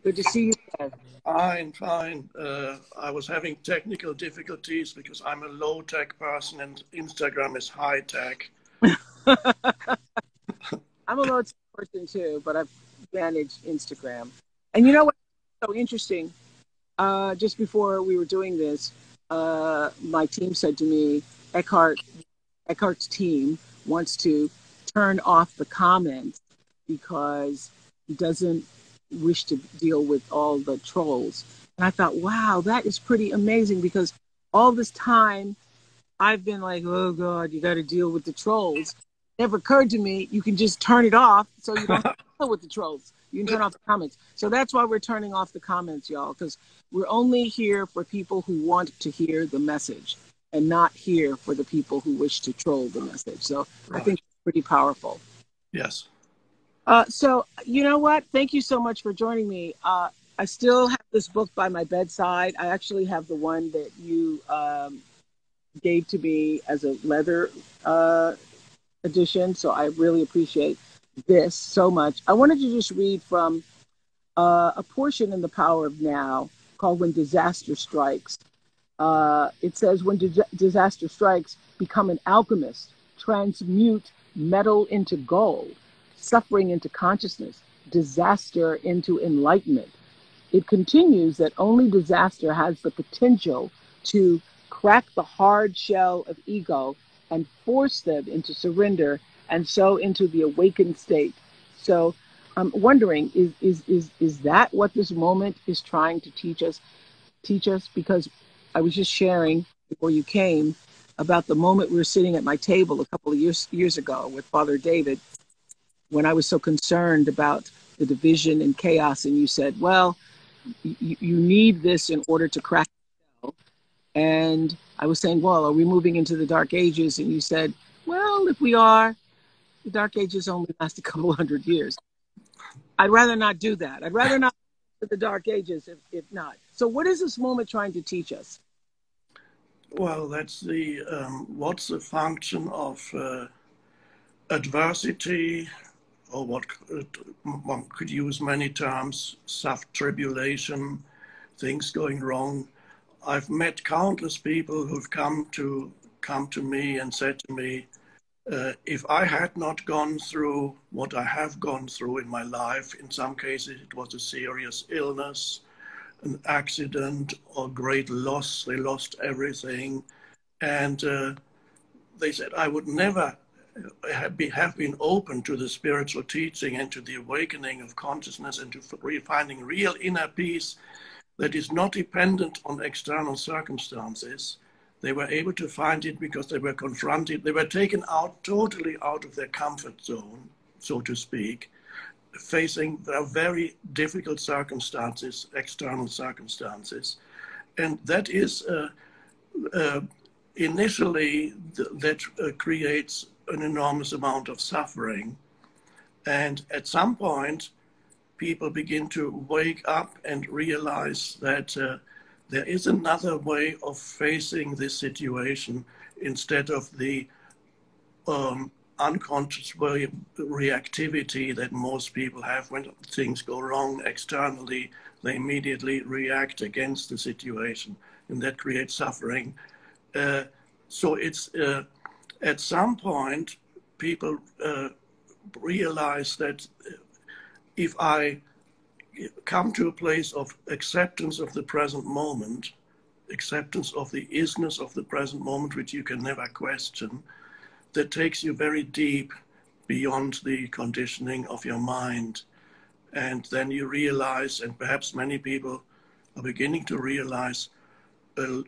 Good to see you again. Fine, fine. I was having technical difficulties because I'm a low-tech person and Instagram is high-tech. I'm a low tech person too, but I've managed Instagram. And you know what's so interesting? Just before we were doing this, my team said to me, Eckhart's team wants to turn off the comments because he doesn't wish to deal with all the trolls. And I thought, wow, that is pretty amazing because all this time I've been like, oh God, you got to deal with the trolls. It never occurred to me you can just turn it off so you don't have to deal with the trolls. You can turn off the comments. So that's why we're turning off the comments, y'all, because we're only here for people who want to hear the message and not here for the people who wish to troll the message. So I think it's pretty powerful. Yes. So you know what? Thank you so much for joining me. I still have this book by my bedside. I actually have the one that you gave to me as a leather edition. So I really appreciate this so much. I wanted to just read from a portion in The Power of Now called When Disaster Strikes. It says, when disaster strikes, become an alchemist, transmute metal into gold, suffering into consciousness, disaster into enlightenment. It continues that only disaster has the potential to crack the hard shell of ego and force them into surrender and so into the awakened state. So I'm wondering, is that what this moment is trying to teach us? Because I was just sharing before you came about the moment we were sitting at my table a couple of years ago with Father David, when I was so concerned about the division and chaos, and you said, well, you need this in order to crack the shell. And I was saying, well, are we moving into the Dark Ages? And you said, well, if we are, the Dark Ages only last a couple hundred years. I'd rather not do that. I'd rather not do the Dark Ages if not. So what is this moment trying to teach us? Well, that's what's the function of adversity, or what one could use many terms, tribulation, things going wrong. I've met countless people who've come to me and said to me, if I had not gone through what I have gone through in my life, in some cases it was a serious illness, an accident, or great loss. They lost everything. And they said, I would never have been open to the spiritual teaching and to the awakening of consciousness and to finding real inner peace that is not dependent on external circumstances. They were able to find it because they were confronted. They were taken totally out of their comfort zone, so to speak, facing very difficult circumstances, external circumstances. And that is initially that creates an enormous amount of suffering. And at some point, people begin to wake up and realize that there is another way of facing this situation instead of the unconscious way of reactivity that most people have when things go wrong externally. They immediately react against the situation, and that creates suffering. So it's at some point people realize that if I come to a place of acceptance of the present moment, acceptance of the isness of the present moment, which you can never question, that takes you very deep beyond the conditioning of your mind. And then you realize, and perhaps many people are beginning to realize, a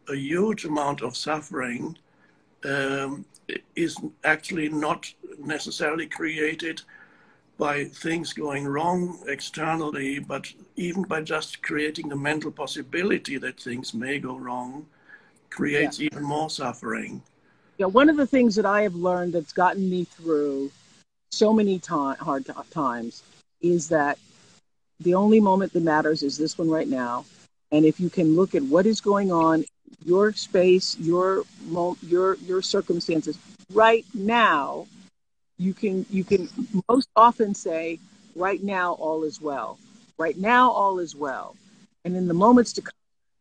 huge amount of suffering is actually not necessarily created by things going wrong externally, but even by just creating the mental possibility that things may go wrong creates even more suffering. Yeah, one of the things that I have learned that's gotten me through so many hard times is that the only moment that matters is this one right now. And if you can look at what is going on, your space, your circumstances right now, you can most often say, right now all is well. Right now, all is well. And in the moments to come,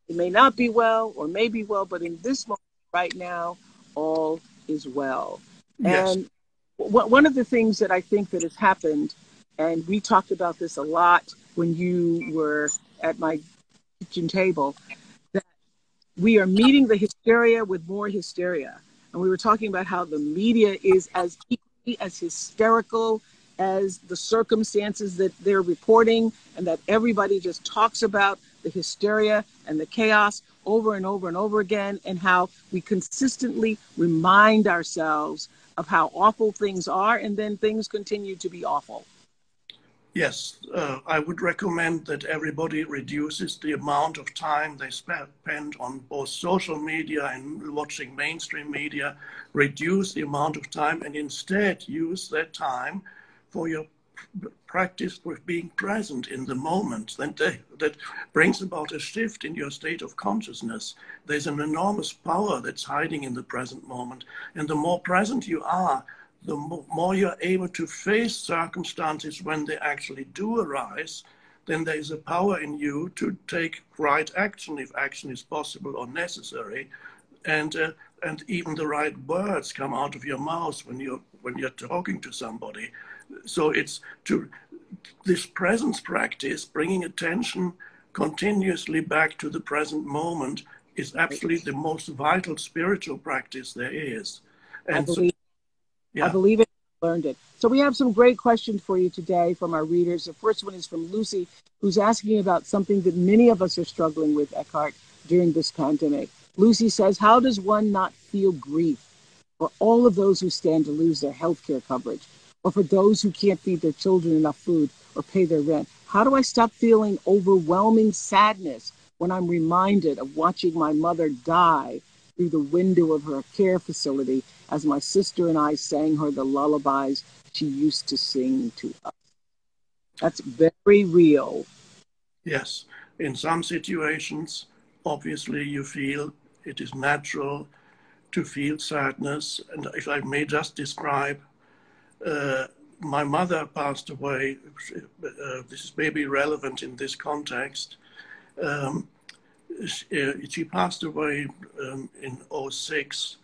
it may not be well or may be well, but in this moment, right now, all is well. Yes. And one of the things that I think that has happened, and we talked about this a lot when you were at my kitchen table, that we are meeting the hysteria with more hysteria. And we were talking about how the media is as equally as hysterical as the circumstances that they're reporting, and that everybody just talks about the hysteria and the chaos over and over and over again, and how we consistently remind ourselves of how awful things are, and then things continue to be awful. Yes, I would recommend that everybody reduces the amount of time they spend on both social media and watching mainstream media, reduce the amount of time and instead use that time for your practice with being present in the moment. That brings about a shift in your state of consciousness. There's an enormous power that's hiding in the present moment. And the more present you are, the more you're able to face circumstances when they actually do arise, then there is a power in you to take right action if action is possible or necessary, and even the right words come out of your mouth when you're talking to somebody. So it's to this presence practice, bringing attention continuously back to the present moment, is absolutely the most vital spiritual practice there is. I And so, believe I yeah. believe it, learned it. So we have some great questions for you today from our readers. The first one is from Lucy, who's asking about something that many of us are struggling with, Eckhart, during this pandemic. Lucy says, how does one not feel grief for all of those who stand to lose their health care coverage, or for those who can't feed their children enough food or pay their rent? How do I stop feeling overwhelming sadness when I'm reminded of watching my mother die through the window of her care facility as my sister and I sang her the lullabies she used to sing to us? That's very real. Yes, in some situations, obviously, you feel it is natural to feel sadness. And if I may just describe, uh, my mother passed away. This is maybe relevant in this context. Um, she passed away in '06,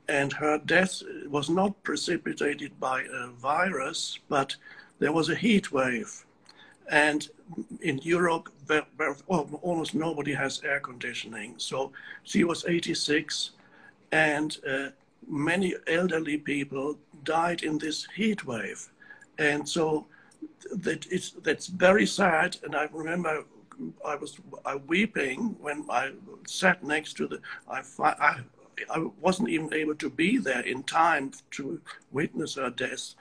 and her death was not precipitated by a virus, but there was a heat wave. And in Europe, almost nobody has air conditioning. So she was 86, and many elderly people died in this heat wave. And so that's very sad. And I remember I was weeping when I sat next to the, I wasn't even able to be there in time to witness her death.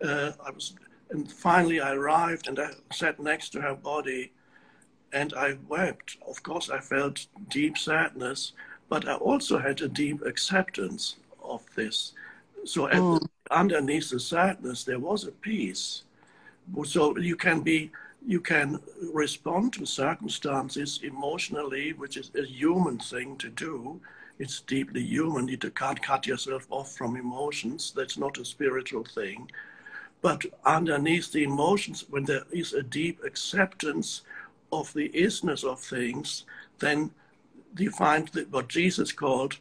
And finally I arrived and I sat next to her body and I wept. Of course, I felt deep sadness, but I also had a deep acceptance of this. So underneath the sadness, there was a peace. So you can respond to circumstances emotionally, which is a human thing to do. It's deeply human. You can't cut yourself off from emotions. That's not a spiritual thing. But underneath the emotions, when there is a deep acceptance of the isness of things, then you find that what Jesus called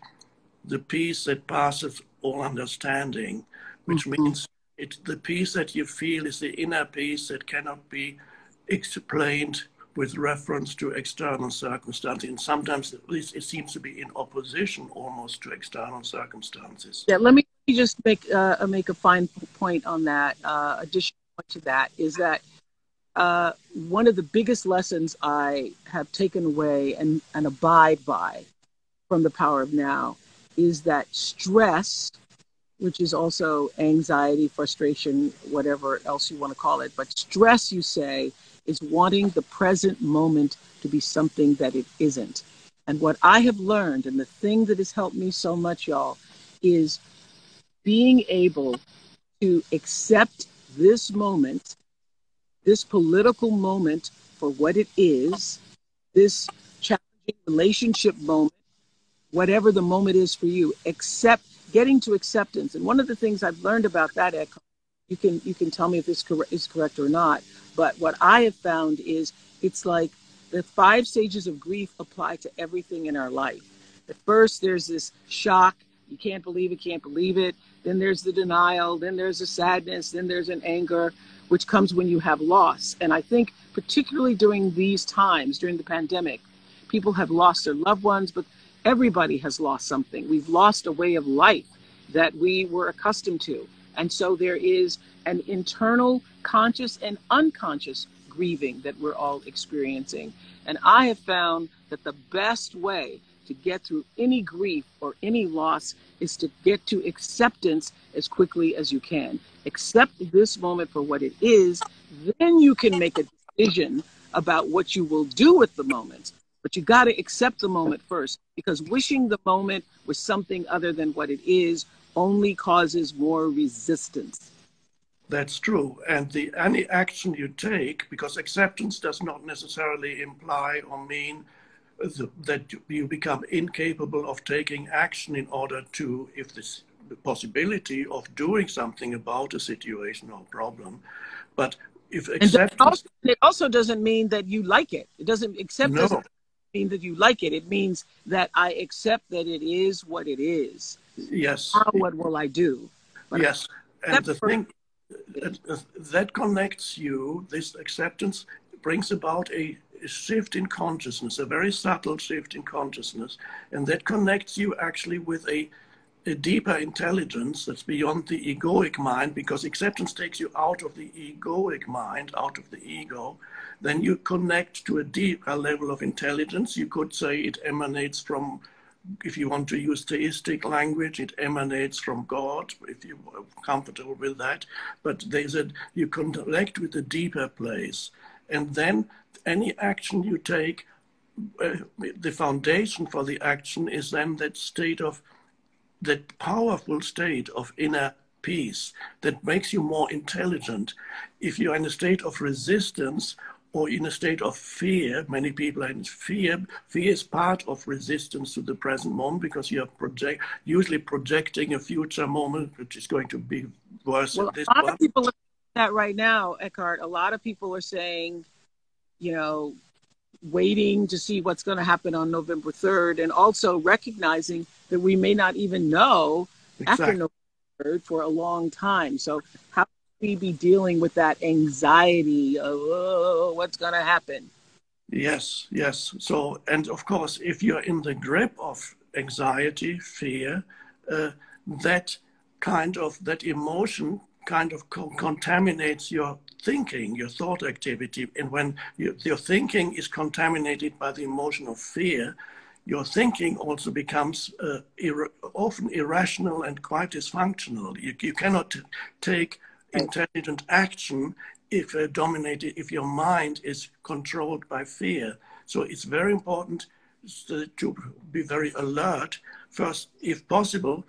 the peace that passeth all understanding, which means the peace that you feel is the inner peace that cannot be explained with reference to external circumstances. And sometimes it seems to be in opposition almost to external circumstances. Yeah, let me just make a fine point on that. Additional to that is that one of the biggest lessons I have taken away and abide by from the power of now is that stress, which is also anxiety, frustration, whatever else you want to call it, but stress, you say, is wanting the present moment to be something that it isn't. And what I have learned, and the thing that has helped me so much, y'all, is being able to accept this moment, this political moment, for what it is, this challenging relationship moment, whatever the moment is for you, getting to acceptance. And one of the things I've learned about that, Ed, you can tell me if this is correct or not. But what I have found is it's like the 5 stages of grief apply to everything in our life. At first, there's this shock. You can't believe it. Then there's the denial. Then there's the sadness. Then there's an anger, which comes when you have loss. And I think particularly during these times, during the pandemic, people have lost their loved ones, but everybody has lost something. We've lost a way of life that we were accustomed to. And so there is an internal conscious and unconscious grieving that we're all experiencing. And I have found that the best way to get through any grief or any loss is to get to acceptance as quickly as you can. Accept this moment for what it is, then you can make a decision about what you will do with the moment. But you got to accept the moment first, because wishing the moment was something other than what it is only causes more resistance. That's true. And any action you take, because acceptance does not necessarily imply or mean that you become incapable of taking action in order to, if this the possibility of doing something about a situation or problem. But if acceptance... And it also doesn't mean that you like it. It doesn't, accept No. doesn't mean that you like it. It means that I accept that it is what it is. Yes. Now what will I do? But yes. And the thing that connects you, this acceptance brings about a shift in consciousness, a very subtle shift in consciousness. And that connects you actually with a deeper intelligence that's beyond the egoic mind, because acceptance takes you out of the egoic mind, out of the ego. Then you connect to a deeper level of intelligence. You could say it emanates from, if you want to use theistic language, it emanates from God, if you're comfortable with that. But you connect with a deeper place. And then any action you take, the foundation for the action is then that powerful state of inner peace that makes you more intelligent. If you're in a state of resistance or in a state of fear, many people are in fear. Fear is part of resistance to the present moment, because you're usually projecting a future moment which is going to be worse than this one. A lot of people are saying that right now, Eckhart. A lot of people are saying, waiting to see what's going to happen on November 3rd, and also recognizing that we may not even know after November 3rd for a long time. So how can we be dealing with that anxiety of what's going to happen? Yes. So, and of course, if you're in the grip of anxiety, fear, that emotion kind of contaminates your thinking, your thought activity. And when your thinking is contaminated by the emotion of fear, your thinking also becomes often irrational and quite dysfunctional. You cannot take intelligent action if your mind is controlled by fear. So it's very important to be very alert. First, if possible,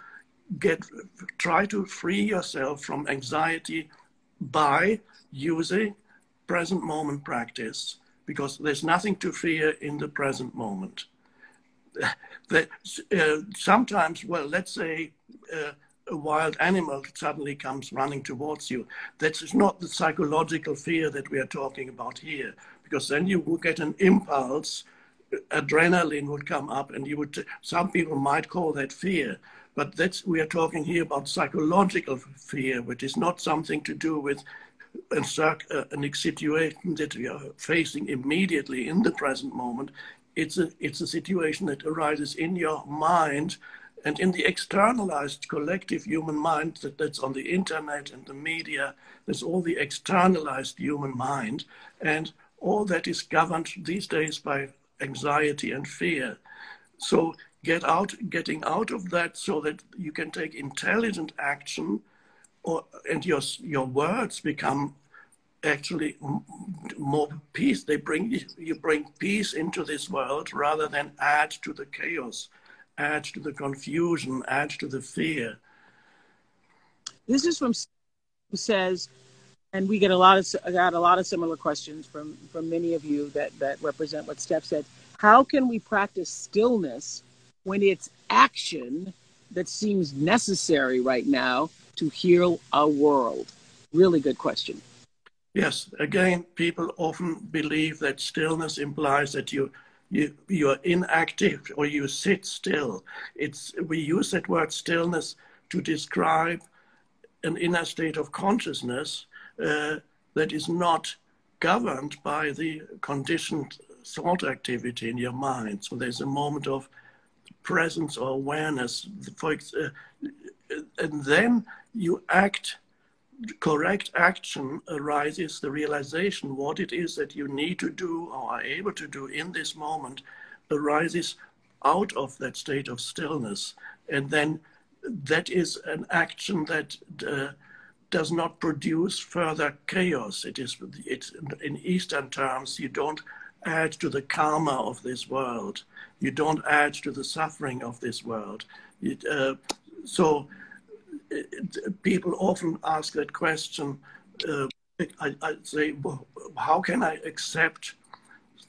try to free yourself from anxiety by using present moment practice, because there's nothing to fear in the present moment. Sometimes, let's say a wild animal suddenly comes running towards you. That is not the psychological fear that we are talking about here, because then you will get an impulse, adrenaline would come up, and some people might call that fear. But we are talking here about psychological fear, which is not something to do with a situation that we are facing immediately in the present moment. It's a situation that arises in your mind and in the externalized collective human mind that's on the internet and the media. There's all the externalized human mind, and all that is governed these days by anxiety and fear. So getting out of that so that you can take intelligent action, and your words become actually more peace. You bring peace into this world rather than add to the chaos, add to the confusion, add to the fear. This is from who says, and we got a lot of similar questions from many of you that represent what Steph said. How can we practice stillness when it's action that seems necessary right now to heal our world? Really good question. Yes, again, people often believe that stillness implies that you are inactive or you sit still. We use that word stillness to describe an inner state of consciousness that is not governed by the conditioned thought activity in your mind. So there's a moment of presence or awareness, and then you act. Correct action arises the realization what it is that you need to do or are able to do in this moment arises out of that state of stillness. And then that is an action that does not produce further chaos. It's in Eastern terms, you don't add to the karma of this world. You don't add to the suffering of this world. So people often ask that question. I say, well, how can I accept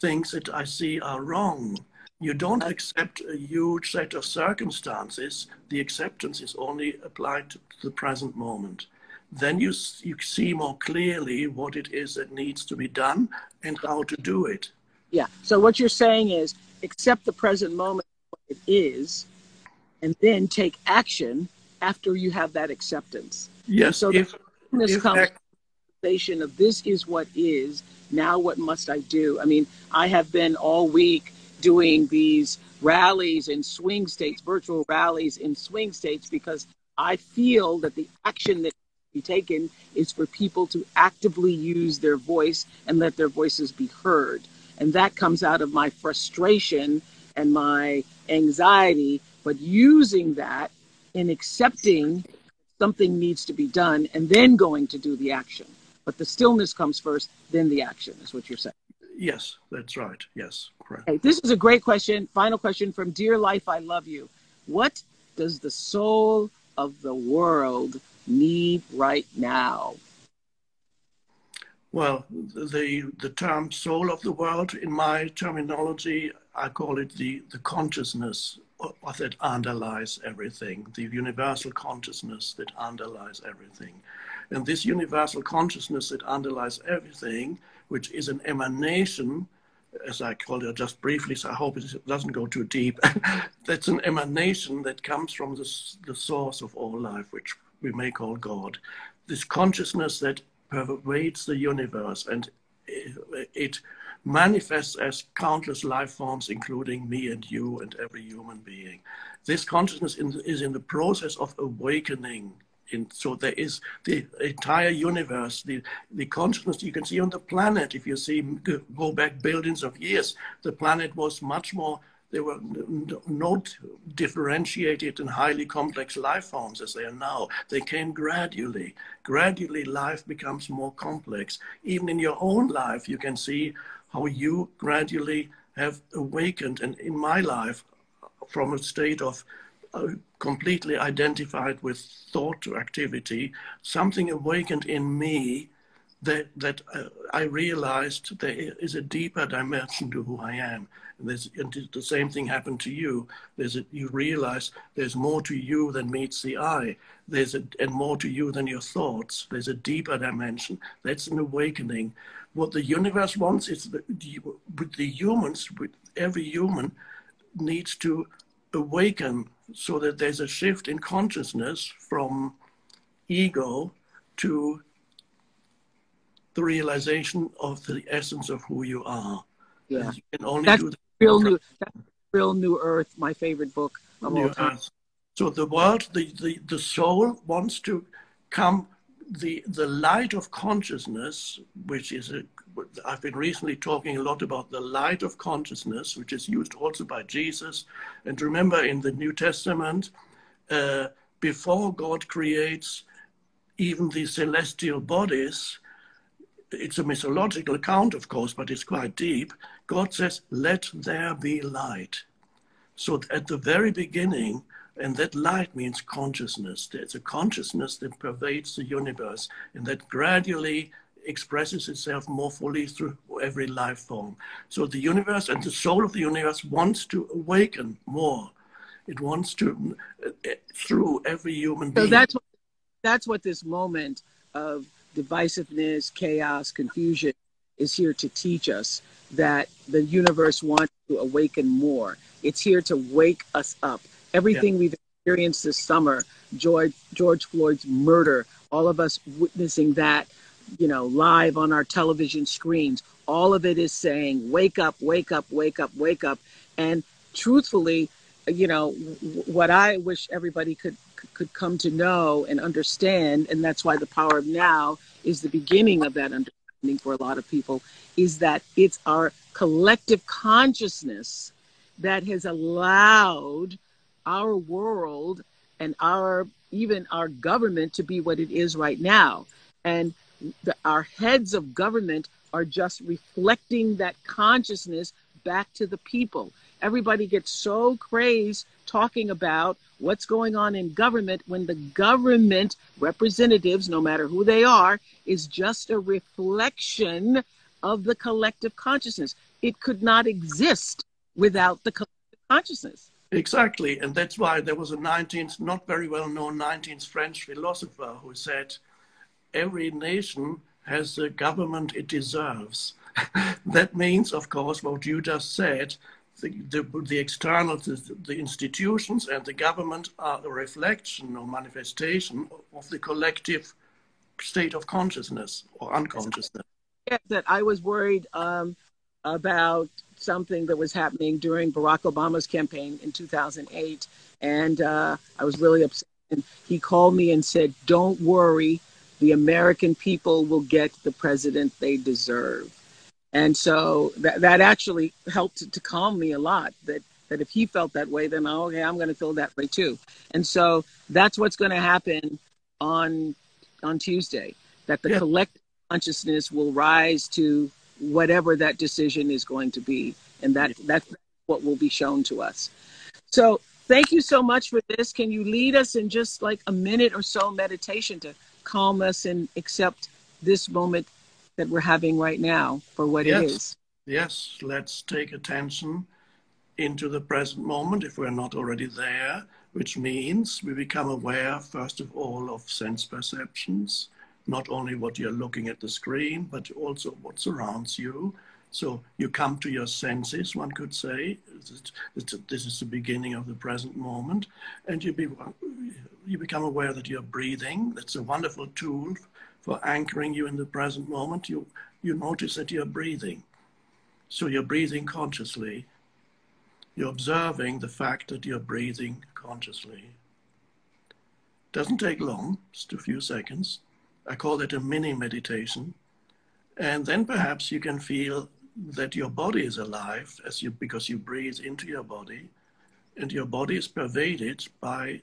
things that I see are wrong? You don't accept a huge set of circumstances. The acceptance is only applied to the present moment. Then you see more clearly what it is that needs to be done and how to do it. Yeah. So what you're saying is accept the present moment what it is, and then take action after you have that acceptance. Yes. And so this conversation of this is what is, now what must I do? I mean, I have been all week doing these rallies in swing states, virtual rallies in swing states, because I feel that the action that be taken is for people to actively use their voice and let their voices be heard. And that comes out of my frustration and my anxiety, but using that in accepting something needs to be done and then going to do the action. But the stillness comes first, then the action is what you're saying. Yes, that's right. Yes, correct. Okay, this is a great question. Final question from Dear Life, I Love You. What does the soul of the world need right now? Well, the term soul of the world, in my terminology, I call it the consciousness that underlies everything, the universal consciousness that underlies everything. And this universal consciousness that underlies everything, which is an emanation, as I call it just briefly, so I hope it doesn't go too deep, that's an emanation that comes from the source of all life, which we may call God. This consciousness that pervades the universe, and it manifests as countless life forms, including me and you and every human being. This consciousness is in the process of awakening. So there is the entire universe, the consciousness you can see on the planet. If you go back billions of years, the planet was much more, there were not differentiated and highly complex life forms as they are now. They came gradually. Gradually, life becomes more complex. Even in your own life, you can see how you gradually have awakened. And in my life, from a state of completely identified with thought to activity, something awakened in me that I realized there is a deeper dimension to who I am. And the same thing happened to you. You realize there's more to you than meets the eye. And more to you than your thoughts. There's a deeper dimension. That's an awakening. What the universe wants is with the humans, with every human, needs to awaken so that there's a shift in consciousness from ego to the realization of the essence of who you are. Yeah, and you can only that's do that. Real New Earth, my favorite book of all time. So the world, the soul wants to come, the light of consciousness, which is I've been recently talking a lot about the light of consciousness, which is used also by Jesus. And remember, in the New Testament, before God creates even the celestial bodies, it's a mythological account, of course, but it's quite deep. God says, let there be light. So at the very beginning, and that light means consciousness. There's a consciousness that pervades the universe and that gradually expresses itself more fully through every life form. So the universe and the soul of the universe wants to awaken more. It wants to, through every human being. So that's what this moment of divisiveness, chaos, confusion is here to teach us that the universe wants to awaken more. It's here to wake us up. Yeah. Everything we've experienced this summer, George Floyd's murder, all of us witnessing that, live on our television screens, all of it is saying, wake up, wake up, wake up, wake up. And truthfully, what I wish everybody could come to know and understand, and that's why the power of now is the beginning of that understanding for a lot of people, is that it's our collective consciousness that has allowed our world and even our government to be what it is right now. And our heads of government are just reflecting that consciousness back to the people. Everybody gets so crazed talking about what's going on in government when the government representatives, no matter who they are, is just a reflection of the collective consciousness. It could not exist without the collective consciousness. Exactly. And that's why there was a not very well known 19th French philosopher who said, every nation has the government it deserves. That means, of course, what you just said, the external, the institutions and the government are a reflection or manifestation of the collective state of consciousness or unconsciousness. That I was worried about something that was happening during Barack Obama's campaign in 2008. And I was really upset. And he called me and said, don't worry, the American people will get the president they deserve. And so that actually helped to calm me a lot, that if he felt that way, then, okay, I'm going to feel that way too. And so that's what's going to happen on Tuesday, that the collective consciousness will rise to whatever that decision is going to be. And that's what will be shown to us. So thank you so much for this. Can you lead us in just like a minute or so meditation to calm us and accept this moment that we're having right now for what it is? Yes, let's take attention into the present moment if we're not already there, which means we become aware, first of all, of sense perceptions, not only what you're looking at the screen, but also what surrounds you. So you come to your senses, one could say. This is the beginning of the present moment. And you become aware that you're breathing. That's a wonderful tool for anchoring you in the present moment. You notice that you're breathing. So you're breathing consciously. You're observing the fact that you're breathing consciously. Doesn't take long, just a few seconds. I call it a mini meditation. And then perhaps you can feel that your body is alive because you breathe into your body, and your body is pervaded by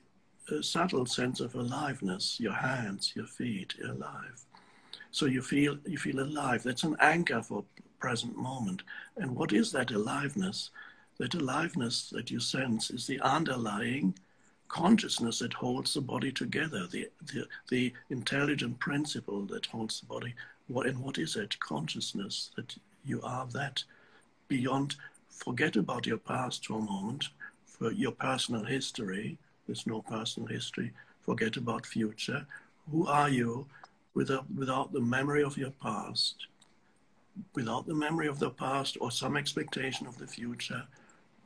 a subtle sense of aliveness. Your hands, your feet are alive. So you feel alive. That's an anchor for present moment. And what is that aliveness? That aliveness that you sense is the underlying consciousness that holds the body together, the intelligent principle that holds the body. And what is it? Consciousness, that you are that. Beyond, forget about your past for a moment, for your personal history. There's no personal history. Forget about future. Who are you without the memory of your past? Without the memory of the past or some expectation of the future,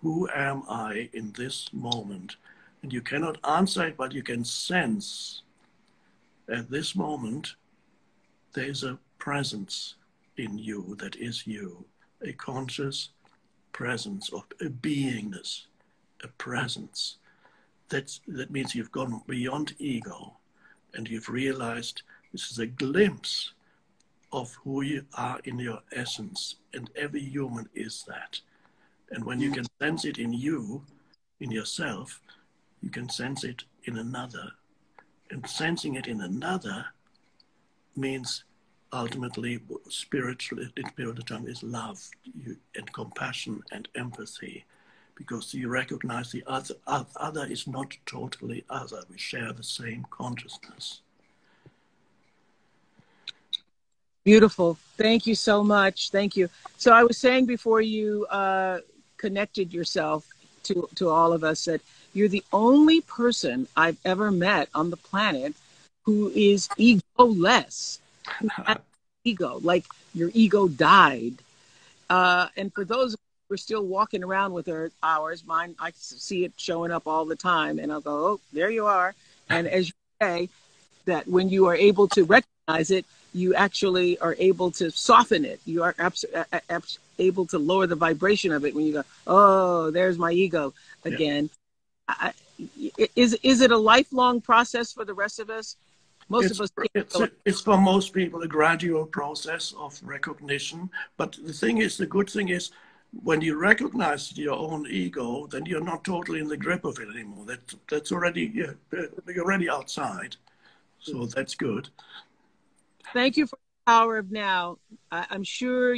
who am I in this moment? And you cannot answer it, but you can sense at this moment there is a presence in you that is you, a conscious presence of a beingness, a presence. That means you've gone beyond ego and you've realized this is a glimpse of who you are in your essence, and every human is that. And when you can sense it in you, in yourself, you can sense it in another. And sensing it in another means ultimately, spiritually, in spiritual terms, is love and compassion and empathy, because you recognize the other is not totally other. We share the same consciousness. Beautiful. Thank you so much. Thank you. So I was saying before you connected yourself to all of us that you're the only person I've ever met on the planet who is egoless. Ego, like your ego died. And for those who are still walking around with ours, mine, I see it showing up all the time, and I'll go, oh, there you are. And as you say, that when you are able to recognize it, you actually are able to soften it. You are able to lower the vibration of it when you go, oh, there's my ego again. Yeah. Is it a lifelong process for the rest of us? It's for most people a gradual process of recognition. But the good thing is, when you recognize your own ego, then you're not totally in the grip of it anymore. That's already, you're already outside. So that's good. Thank you for the power of now. I'm sure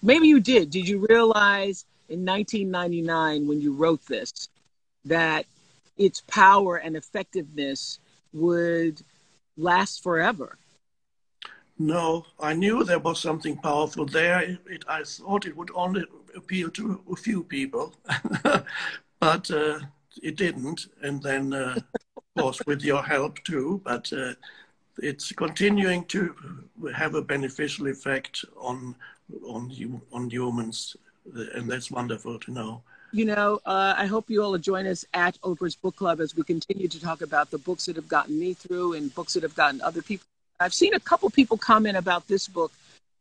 maybe you did. Did you realize in 1999 when you wrote this that its power and effectiveness would last forever? No, I knew there was something powerful there. I thought it would only appeal to a few people, but it didn't. And then, of course, with your help too, but it's continuing to have a beneficial effect on humans, and that's wonderful to know. You know, I hope you all will join us at Oprah's Book Club as we continue to talk about the books that have gotten me through and books that have gotten other people. I've seen a couple people comment about this book,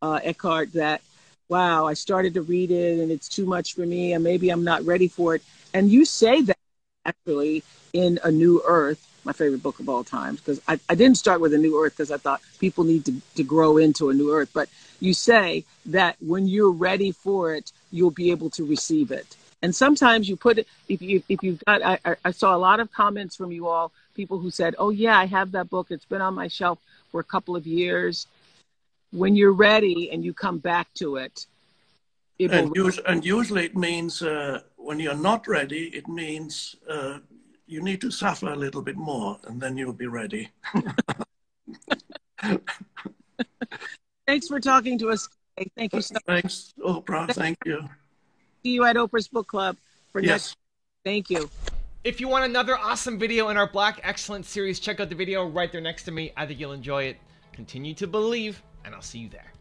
Eckhart, that, wow, I started to read it and it's too much for me and maybe I'm not ready for it. And you say that actually in A New Earth, my favorite book of all time, because I didn't start with A New Earth because I thought people need to grow into a new earth. But you say that when you're ready for it, you'll be able to receive it. And sometimes you put it, if you've got, I saw a lot of comments from you all, people who said, oh yeah, I have that book. It's been on my shelf for a couple of years. When you're ready and you come back to it, and usually it means when you're not ready, it means you need to suffer a little bit more and then you'll be ready. Thanks for talking to us today. Thank you so much. Thanks, Oprah. Thank you. See you at Oprah's Book Club for next. Thank you. If you want another awesome video in our Black Excellence series, check out the video right there next to me. I think you'll enjoy it. Continue to believe, and I'll see you there.